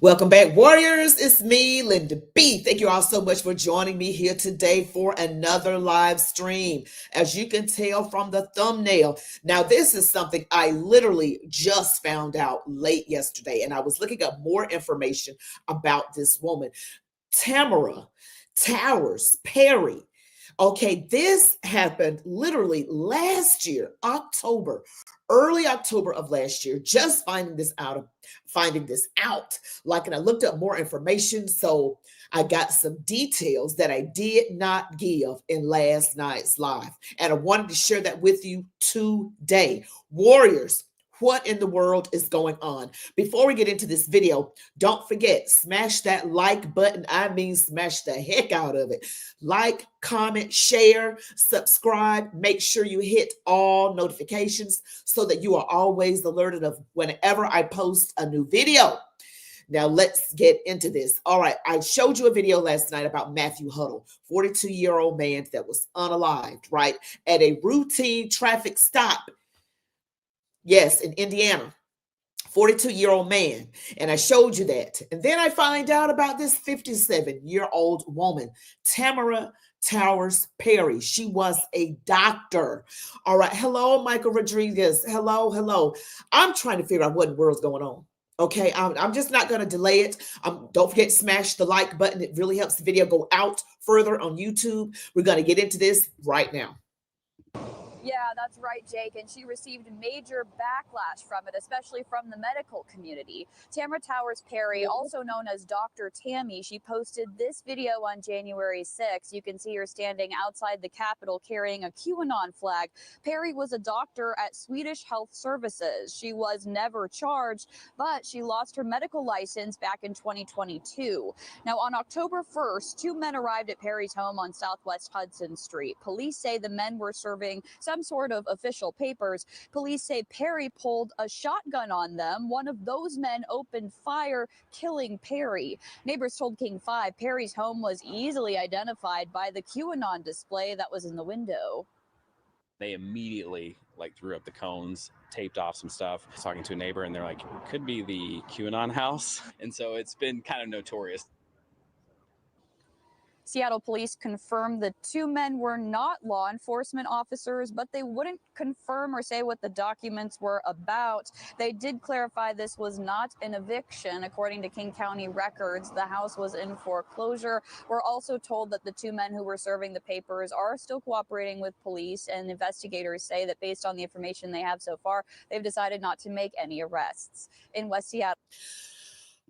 Welcome back, Warriors. It's me, Linda B. Thank you all so much for joining me here today for another live stream. As you can tell from the thumbnail, now this is something I literally just found out late yesterday, and I was looking up more information about this woman, Tamara Towers Perry. Okay, this happened literally last year, early October of last year, just finding this out. And I looked up more information, so I got some details that I did not give in last night's live. And I wanted to share that with you today. Warriors, what in the world is going on? Before we get into this video, don't forget, smash that like button. I mean, smash the heck out of it. Like, comment, share, subscribe. Make sure you hit all notifications so that you are always alerted of whenever I post a new video. Now let's get into this. All right, I showed you a video last night about Matthew Huttle, 42-year-old man that was unalived, right, at a routine traffic stop. Yes, in Indiana, 42-year-old man. And I showed you that. And then I find out about this 57-year-old woman, Tamara Towers Perry. She was a doctor. All right. Hello, Michael Rodriguez. Hello. I'm trying to figure out what in the world's going on. Okay, I'm just not going to delay it. Don't forget to smash the like button. It really helps the video go out further on YouTube. We're going to get into this right now. Yeah, that's right, Jake. And she received major backlash from it, especially from the medical community. Tamara Towers Perry, also known as Dr. Tammy, she posted this video on January 6th. You can see her standing outside the Capitol carrying a QAnon flag. Perry was a doctor at Swedish Health Services. She was never charged, but she lost her medical license back in 2022. Now, on October 1st, two men arrived at Perry's home on Southwest Hudson Street. Police say the men were serving some sort of official papers. Police say Perry pulled a shotgun on them. One of those men opened fire, killing Perry. Neighbors told King 5 Perry's home was easily identified by the QAnon display that was in the window. They immediately threw up the cones, taped off some stuff. I was talking to a neighbor and they're like, could be the QAnon house. And so it's been kind of notorious. Seattle police confirmed the two men were not law enforcement officers, but they wouldn't confirm or say what the documents were about. They did clarify this was not an eviction. According to King County records, the house was in foreclosure. We're also told that the two men who were serving the papers are still cooperating with police, and investigators say that based on the information they have so far, they've decided not to make any arrests. In West Seattle.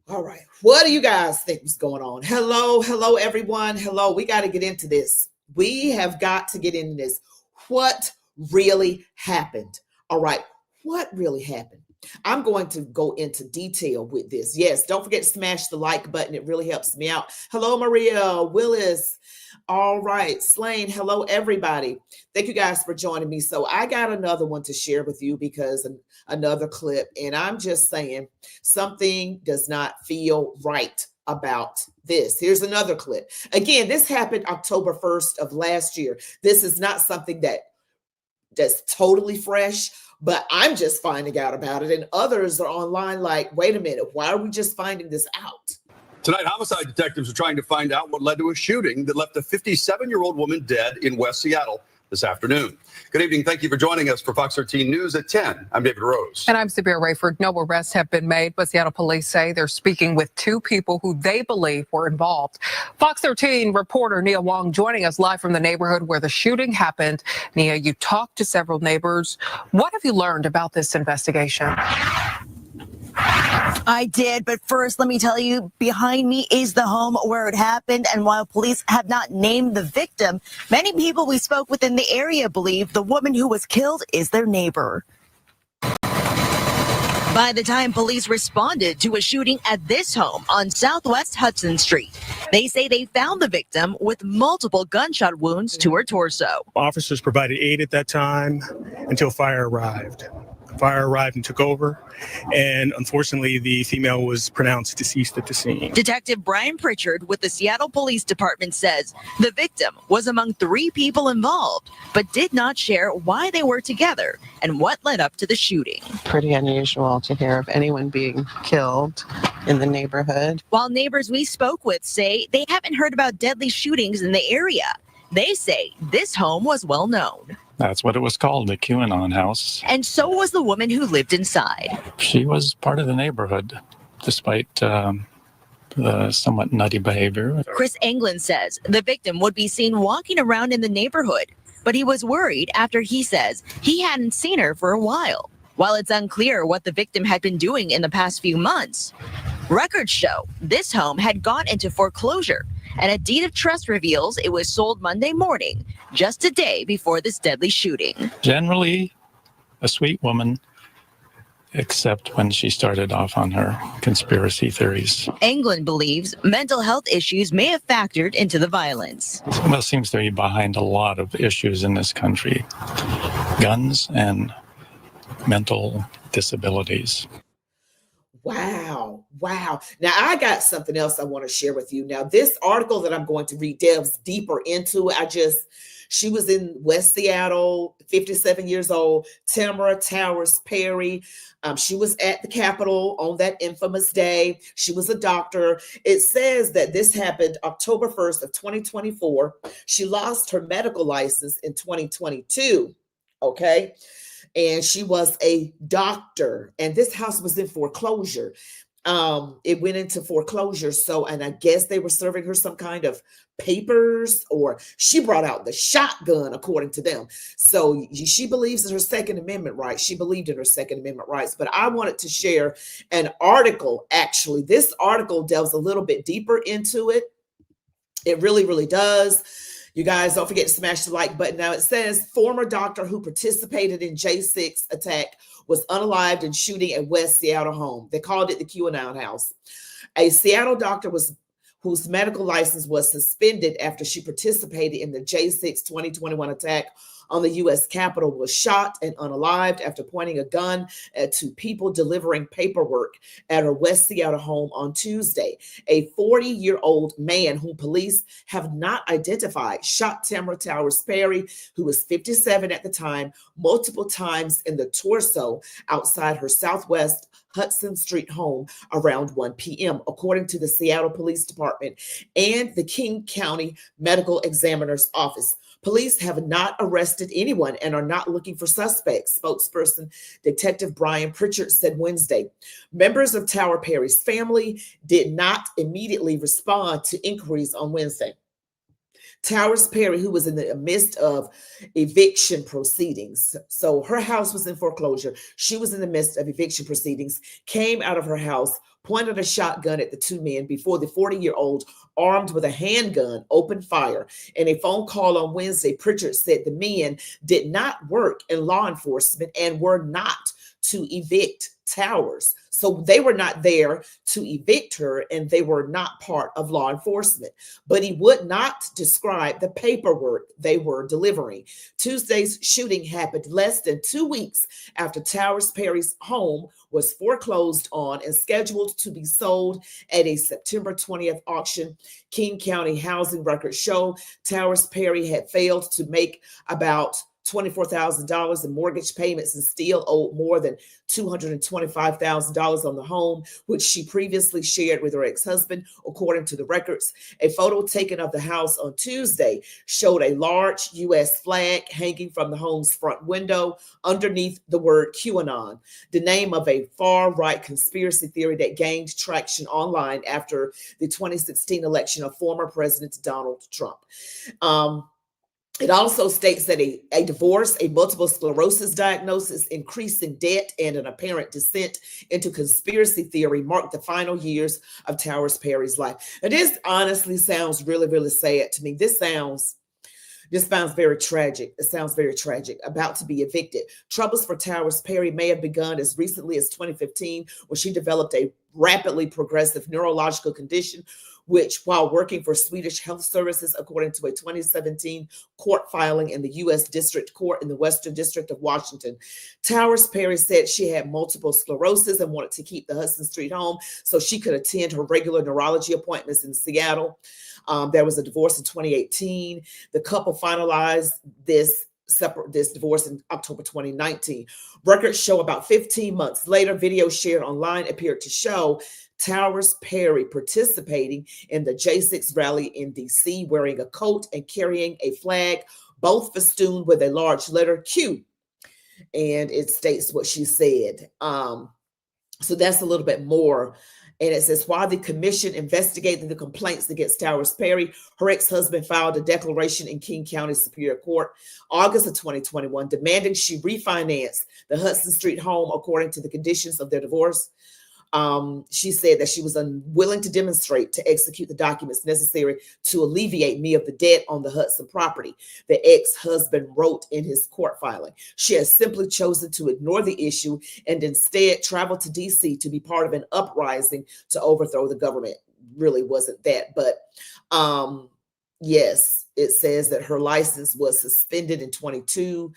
All right. What do you guys think is going on? Hello, everyone. Hello. We got to get into this. We have got to get into this. What really happened? All right. What really happened? I'm going to go into detail with this. Yes, don't forget to smash the like button. It really helps me out. Hello, Maria Willis. All right, Slane. Hello, everybody. Thank you guys for joining me. So I got another one to share with you because another clip, and I'm just saying something does not feel right about this. Here's another clip. Again, this happened October 1st of last year. This is not something that's totally fresh, but I'm just finding out about it. And others are online like, wait a minute, why are we just finding this out? Tonight, homicide detectives are trying to find out what led to a shooting that left a 57-year-old woman dead in West Seattle this afternoon. Good evening. Thank you for joining us for Fox 13 News at 10. I'm David Rose. And I'm Sabir Rayford. No arrests have been made, but Seattle police say they're speaking with two people who they believe were involved. Fox 13 reporter Nia Wong joining us live from the neighborhood where the shooting happened. Nia, you talked to several neighbors. What have you learned about this investigation? I did, but first, let me tell you, behind me is the home where it happened, and while police have not named the victim, many people we spoke with in the area believe the woman who was killed is their neighbor. By the time police responded to a shooting at this home on Southwest Hudson Street, they say they found the victim with multiple gunshot wounds to her torso. Officers provided aid at that time until fire arrived. fire arrived and took over. And unfortunately, the female was pronounced deceased at the scene. Detective Brian Pritchard with the Seattle Police Department says the victim was among 3 people involved, but did not share why they were together and what led up to the shooting. Pretty unusual to hear of anyone being killed in the neighborhood. While neighbors we spoke with say they haven't heard about deadly shootings in the area, they say this home was well known. That's what it was called, the QAnon house. And so was the woman who lived inside. She was part of the neighborhood, despite the somewhat nutty behavior. Chris Anglin says the victim would be seen walking around in the neighborhood, but he was worried after he says he hadn't seen her for a while. While it's unclear what the victim had been doing in the past few months, records show this home had gone into foreclosure, and a deed of trust reveals it was sold Monday morning, just a day before this deadly shooting. Generally, a sweet woman, except when she started off on her conspiracy theories. Anglin believes mental health issues may have factored into the violence. Well, seems to be behind a lot of issues in this country. Guns and mental disabilities. Wow. Now, I got something else I want to share with you. Now, this article that I'm going to read delves deeper into. She was in West Seattle, 57 years old, Tamara Towers Perry. She was at the Capitol on that infamous day. She was a doctor. It says that this happened October 1st of 2024. She lost her medical license in 2022. Okay. And she was a doctor, and this house was in foreclosure. It went into foreclosure. And I guess they were serving her some kind of papers, or she brought out the shotgun, according to them. So she believes in her Second Amendment rights. She believed in her Second Amendment rights. But I wanted to share an article. Actually, this article delves a little bit deeper into it. It really, really does. You guys don't forget to smash the like button. Now it says former doctor who participated in J6 attack was unalived in shooting at West Seattle home. They called it the QAnon house. A Seattle doctor whose medical license was suspended after she participated in the J6 2021 attack on the U.S. Capitol was shot and unalived after pointing a gun at 2 people delivering paperwork at her West Seattle home on Tuesday. A 40-year-old man whom police have not identified shot Tamara Towers Perry, who was 57 at the time, multiple times in the torso outside her Southwest Hudson Street home around 1 p.m., according to the Seattle Police Department and the King County Medical Examiner's Office. Police have not arrested anyone and are not looking for suspects, spokesperson Detective Brian Pritchard said Wednesday. Members of Tower Perry's family did not immediately respond to inquiries on Wednesday. Towers Perry, who was in the midst of eviction proceedings. So her house was in foreclosure. She was in the midst of eviction proceedings, came out of her house, pointed a shotgun at the 2 men before the 40-year-old, armed with a handgun, opened fire. In a phone call on Wednesday, Pritchard said the men did not work in law enforcement and were not to evict Towers. So they were not there to evict her, and they were not part of law enforcement. But he would not describe the paperwork they were delivering. Tuesday's shooting happened less than 2 weeks after Towers Perry's home was foreclosed on and scheduled to be sold at a September 20th auction. King County housing records show Towers Perry had failed to make about $24,000 in mortgage payments and still owed more than $225,000 on the home, which she previously shared with her ex-husband, according to the records. A photo taken of the house on Tuesday showed a large U.S. flag hanging from the home's front window underneath the word QAnon, the name of a far-right conspiracy theory that gained traction online after the 2016 election of former President Donald Trump. It also states that a divorce, a multiple sclerosis diagnosis, increasing debt, and an apparent descent into conspiracy theory marked the final years of Towers Perry's life. And this honestly sounds really, really sad to me. This sounds very tragic. It sounds very tragic. About to be evicted. Troubles for Towers Perry may have begun as recently as 2015, when she developed a rapidly progressive neurological condition, which, while working for Swedish Health Services, according to a 2017 court filing in the U.S. District Court in the Western District of Washington. Towers Perry said she had multiple sclerosis and wanted to keep the Hudson Street home so she could attend her regular neurology appointments in Seattle. There was a divorce in 2018. The couple finalized this divorce in October 2019. Records show about 15 months later, videos shared online appeared to show Towers Perry participating in the J6 rally in DC, wearing a coat and carrying a flag, both festooned with a large letter Q. And it states what she said. So that's a little bit more. And it says, while the commission investigated the complaints against Towers Perry, her ex-husband filed a declaration in King County Superior Court, August of 2021, demanding she refinance the Hudson Street home according to the conditions of their divorce. She said that she was unwilling to demonstrate to execute the documents necessary to alleviate me of the debt on the Hudson property, the ex-husband wrote in his court filing. She has simply chosen to ignore the issue and instead travel to DC to be part of an uprising to overthrow the government. Really wasn't that, but yes, it says that her license was suspended in 22.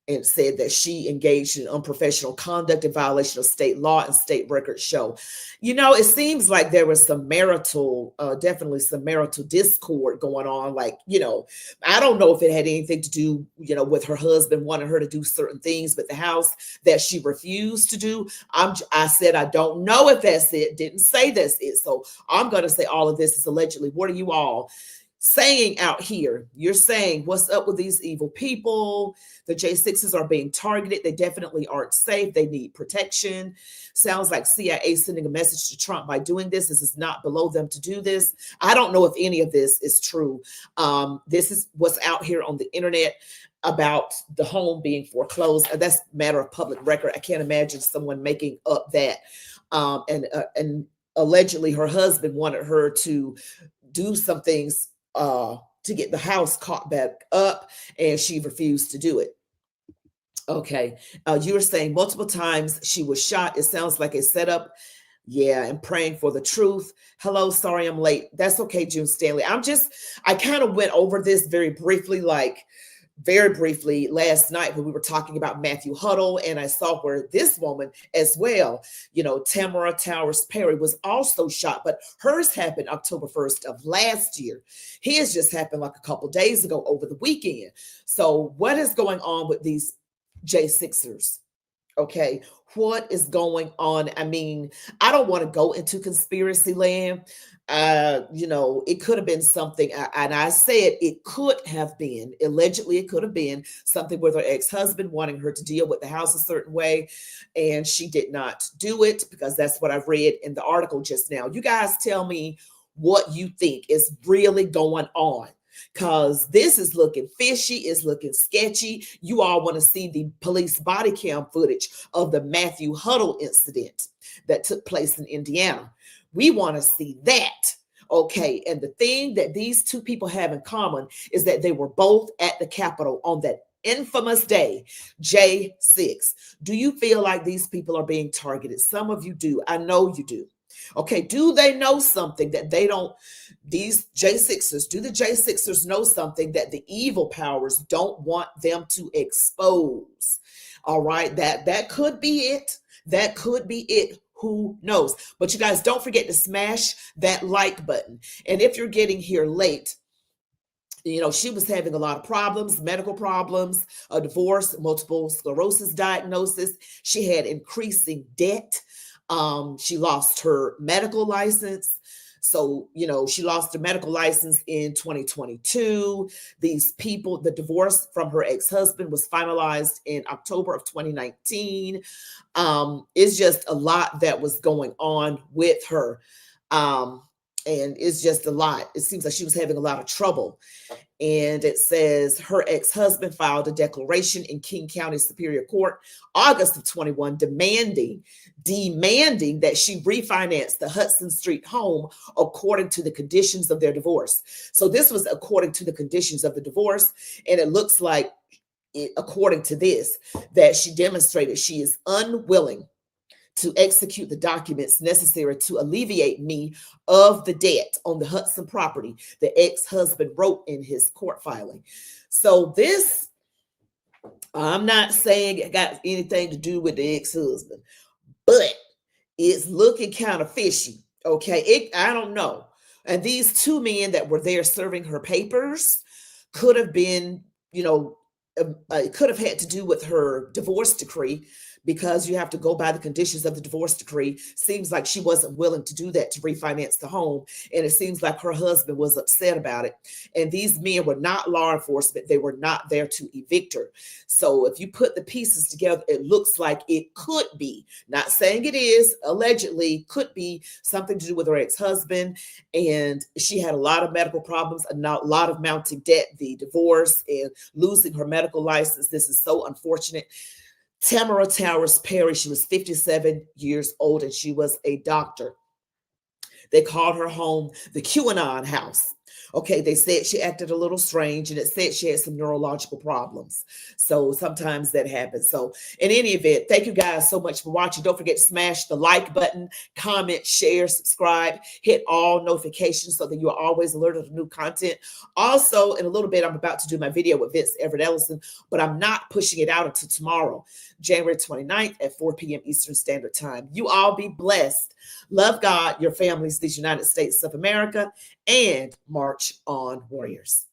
And said that she engaged in unprofessional conduct in violation of state law, and state records show. You know, it seems like there was some definitely some marital discord going on. Like, you know, I don't know if it had anything to do, you know, with her husband wanting her to do certain things with the house that she refused to do. I said, I don't know if that's it. Didn't say that's it. So I'm going to say all of this is allegedly. What are you all saying out here? You're saying, what's up with these evil people? The J6s are being targeted. They definitely aren't safe. They need protection. Sounds like CIA sending a message to Trump by doing this. This is not below them to do this. I don't know if any of this is true. This is what's out here on the internet about the home being foreclosed. That's a matter of public record. I can't imagine someone making up that. And allegedly her husband wanted her to do some things to get the house caught back up, and she refused to do it. Okay. You were saying multiple times she was shot. It sounds like a setup. Yeah, and praying for the truth. Hello, sorry I'm late. That's okay, June Stanley. I kind of went over this very briefly last night when we were talking about Matthew Huttle, and I saw where this woman as well, you know, Tamara Towers Perry, was also shot, but hers happened October 1st of last year. His just happened like a couple days ago over the weekend. So what is going on with these J6ers? Okay, what is going on? I mean, I don't want to go into conspiracy land. You know, it could have been something, and I said it could have been, allegedly it could have been something with her ex-husband wanting her to deal with the house a certain way, and she did not do it, because that's what I've read in the article just now. You guys tell me what you think is really going on, because this is looking fishy, it's looking sketchy. You all want to see the police body cam footage of the Matthew Huttle incident that took place in Indiana. We want to see that. Okay. And the thing that these two people have in common is that they were both at the Capitol on that infamous day, J6. Do you feel like these people are being targeted? Some of you do. I know you do. Okay. Do they know something that they don't? These J6ers, do the J6ers know something that the evil powers don't want them to expose? All right. That could be it. That could be it. Who knows? But you guys don't forget to smash that like button. And if you're getting here late, you know, she was having a lot of problems, medical problems, a divorce, multiple sclerosis diagnosis. She had increasing debt. She lost her medical license. So, you know, she lost her medical license in 2022. These people, the divorce from her ex-husband was finalized in October of 2019. It's just a lot that was going on with her. And it's just a lot. It seems like she was having a lot of trouble. And it says her ex-husband filed a declaration in King County Superior Court, August of 21, demanding that she refinance the Hudson Street home according to the conditions of their divorce. So this was according to the conditions of the divorce. And it looks like, according to this, that she demonstrated she is unwilling to execute the documents necessary to alleviate me of the debt on the Hudson property, the ex-husband wrote in his court filing. So this, I'm not saying it got anything to do with the ex-husband, but it's looking kind of fishy. Okay, I don't know. And these two men that were there serving her papers could have been, it could have had to do with her divorce decree, because you have to go by the conditions of the divorce decree. Seems like she wasn't willing to do that to refinance the home. And it seems like her husband was upset about it. And these men were not law enforcement. They were not there to evict her. So if you put the pieces together, it looks like it could be, not saying it is, allegedly could be something to do with her ex-husband. And she had a lot of medical problems, a lot of mounting debt, the divorce, and losing her medical license. This is so unfortunate. Tamara Towers Perry, she was 57 years old, and she was a doctor. They called her home the QAnon house. Okay, they said she acted a little strange, and it said she had some neurological problems. So sometimes that happens. So in any event, thank you guys so much for watching. Don't forget to smash the like button, comment, share, subscribe, hit all notifications so that you are always alerted to new content. Also, in a little bit, I'm about to do my video with Vince Everett Ellison, but I'm not pushing it out until tomorrow, January 29th at 4 p.m. Eastern Standard Time. You all be blessed. Love God, your families, these United States of America, and march on, warriors.